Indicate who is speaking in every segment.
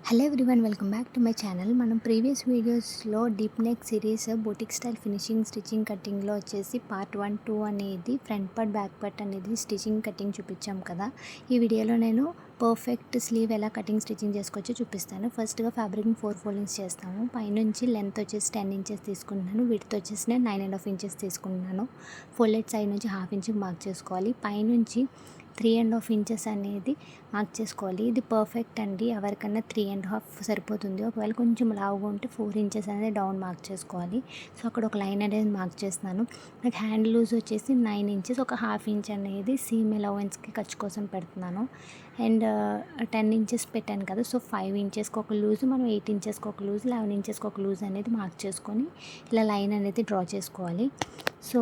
Speaker 1: Hello everyone, welcome back to my channel. మనం previous వీడియోస్లో deep neck series boutique style finishing stitching కటింగ్లో వచ్చేసి part 1, 2 అనేది front part back part అనేది stitching cutting చూపించాం కదా. ఈ వీడియోలో నేను పర్ఫెక్ట్ స్లీవ్ ఎలా కటింగ్ స్టిచ్చింగ్ చేసుకోవచ్చో చూపిస్తాను. ఫస్ట్గా ఫ్యాబ్రిక్ని 4 ఫోల్డింగ్స్ చేస్తాము. పైనుంచి లెంత్ వచ్చేసి 10 ఇంచెస్ తీసుకుంటున్నాను. విడ్త్ వచ్చేసి నేను 9.5 ఇంచెస్ తీసుకుంటున్నాను. ఫోల్డెడ్ సైడ్ నుంచి 1/2 ఇంచ్ మార్క్ చేసుకోవాలి. పైనుంచి 3.5 ఇంచెస్ అనేది మార్క్ చేసుకోవాలి. ఇది పర్ఫెక్ట్ అండి. ఎవరికన్నా 3.5 సరిపోతుంది. ఒకవేళ కొంచెం లావుగా ఉంటే 4 ఇంచెస్ అనేది డౌన్ మార్క్ చేసుకోవాలి. సో అక్కడ ఒక లైన్ అనేది మార్క్ చేస్తున్నాను. నాకు హ్యాండ్ లూజ్ వచ్చేసి 9 ఇంచెస్, ఒక 1/2 ఇంచ్ అనేది సీమ్ అలవెన్స్కి ఖర్చు కోసం పెడుతున్నాను. అండ్ 10 ఇంచెస్ పెట్టాను కదా, సో 5 ఇంచెస్కి ఒక లూజ్, మనం 8 ఇంచెస్కి ఒక లూజ్, 11 ఇంచెస్కి ఒక లూజ్ అనేది మార్క్ చేసుకొని ఇలా లైన్ అనేది డ్రా చేసుకోవాలి. సో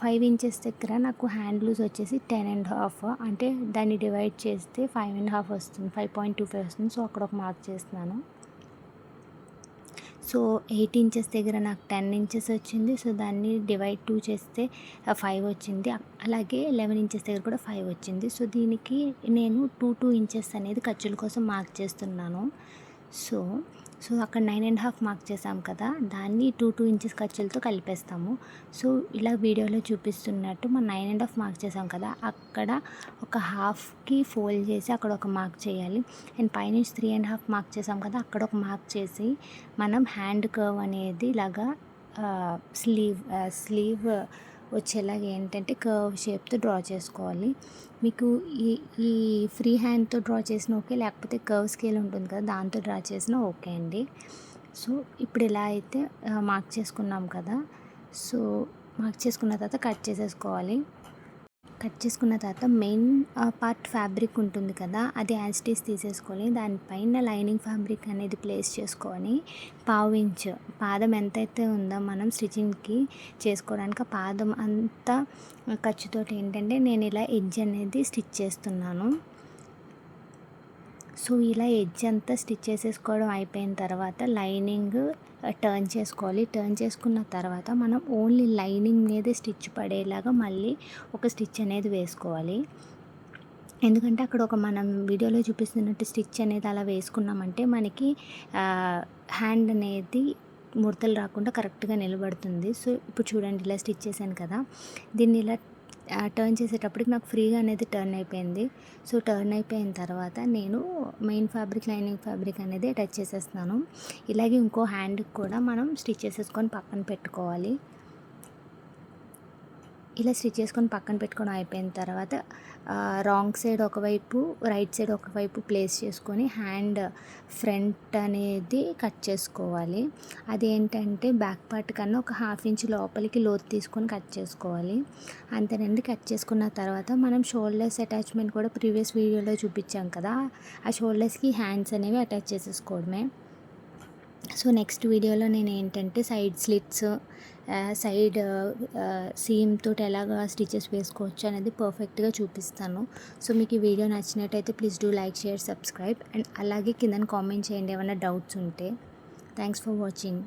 Speaker 1: 5 ఇంచెస్ దగ్గర నాకు హ్యాండ్ లూజ్ వచ్చేసి 10.5, అంటే దాన్ని డివైడ్ చేస్తే 5.5 వస్తుంది, 5.25 వస్తుంది. సో అక్కడ ఒక మార్క్ చేస్తున్నాను. సో 8 ఇంచెస్ దగ్గర నాకు 10 ఇంచెస్ వచ్చింది. సో దాన్ని డివైడ్ 2 చేస్తే 5 వచ్చింది. అలాగే 11 ఇంచెస్ దగ్గర కూడా 5 వచ్చింది. సో దీనికి నేను 2 ఇంచెస్ అనేది ఖర్చుల కోసం మార్క్ చేస్తున్నాను. సో అక్కడ 9.5 మార్క్ చేసాం కదా, దాన్ని 2 ఇంచెస్ ఖర్చులతో కలిపేస్తాము. సో ఇలా వీడియోలో చూపిస్తున్నట్టు మనం 9.5 మార్క్ చేసాం కదా, అక్కడ ఒక హాఫ్కి ఫోల్డ్ చేసి అక్కడ ఒక మార్క్ చేయాలి. అండ్ పైనుంచి 3.5 మార్క్ చేసాం కదా, అక్కడ ఒక మార్క్ చేసి మనం హ్యాండ్ కర్వ్ అనేది ఇలాగా స్లీవ్ వచ్చేలాగా ఏంటంటే కర్వ్ షేప్తో డ్రా చేసుకోవాలి. మీకు ఈ ఫ్రీ హ్యాండ్తో డ్రా చేసిన ఓకే, లేకపోతే కర్వ్ స్కేల్ ఉంటుంది కదా, దాంతో డ్రా చేసిన ఓకే అండి. సో ఇప్పుడు ఇలా అయితే మార్క్ చేసుకున్నాం కదా, సో మార్క్ చేసుకున్న తర్వాత కట్ చేసేసుకోవాలి. కట్ చేసుకున్న తర్వాత మెయిన్ పార్ట్ ఫ్యాబ్రిక్ ఉంటుంది కదా, అది యాజ్ ఇట్ ఈస్ తీసేసుకొని దానిపైన లైనింగ్ ఫ్యాబ్రిక్ అనేది ప్లేస్ చేసుకొని 1/2 ఇంచ్ పాదం ఎంతైతే ఉందో మనం స్టిచ్చింగ్కి చేసుకోవడానికి ఆ పాదం అంతా ఖర్చుతోటి ఏంటంటే నేను ఇలా ఎడ్జ్ అనేది స్టిచ్ చేస్తున్నాను. సో ఇలా ఎడ్జ్ అంతా స్టిచ్ చేసేసుకోవడం అయిపోయిన తర్వాత లైనింగ్ టర్న్ చేసుకోవాలి. టర్న్ చేసుకున్న తర్వాత మనం ఓన్లీ లైనింగ్ మీదే స్టిచ్ పడేలాగా మళ్ళీ ఒక స్టిచ్ అనేది వేసుకోవాలి. ఎందుకంటే అక్కడ ఒక మనం వీడియోలో చూపిస్తున్నట్టు స్టిచ్ అనేది అలా వేసుకున్నామంటే మనకి హ్యాండ్ అనేది ముడతలు రాకుండా కరెక్ట్గా నిలబడుతుంది. సో ఇప్పుడు చూడండి, ఇలా స్టిచ్ చేశాను కదా, దీన్ని ఇలా టర్న్ చేసేటప్పటికి నాకు ఫ్రీగా అనేది టర్న్ అయిపోయింది. సో టర్న్ అయిపోయిన తర్వాత నేను మెయిన్ ఫ్యాబ్రిక్ లైనింగ్ ఫ్యాబ్రిక్ అనేది అటాచ్ చేసేస్తున్నాను. ఇలాగే ఇంకో హ్యాండ్కి కూడా మనం స్టిచ్ చేసేసుకొని పక్కన పెట్టుకోవాలి. ఇలా స్టిచ్ చేసుకొని పక్కన పెట్టుకోవడం అయిపోయిన తర్వాత రాంగ్ సైడ్ ఒకవైపు, రైట్ సైడ్ ఒకవైపు ప్లేస్ చేసుకొని హ్యాండ్ ఫ్రంట్ అనేది కట్ చేసుకోవాలి. అదేంటంటే బ్యాక్ పార్ట్ కన్నా ఒక 1/2 ఇంచ్ లోపలికి లోతు తీసుకొని కట్ చేసుకోవాలి. అంతేనండి. కట్ చేసుకున్న తర్వాత మనం షోల్డర్స్ అటాచ్మెంట్ కూడా ప్రీవియస్ వీడియోలో చూపించాం కదా, ఆ షోల్డర్స్కి హ్యాండ్స్ అనేవి అటాచ్ చేసేసుకోవడమే. సో నెక్స్ట్ వీడియోలో నేను ఏంటంటే సైడ్ స్లిట్స్, సైడ్ సీమ్ తోటి ఎలాగా స్టిచెస్ వేసుకోవచ్చు అనేది పర్ఫెక్ట్గా చూపిస్తాను. సో మీకు ఈ వీడియో నచ్చినట్టయితే please do like, share, subscribe. And అలాగే కింద కామెంట్ చేయండి ఏమైనా డౌట్స్ ఉంటే. Thanks for watching.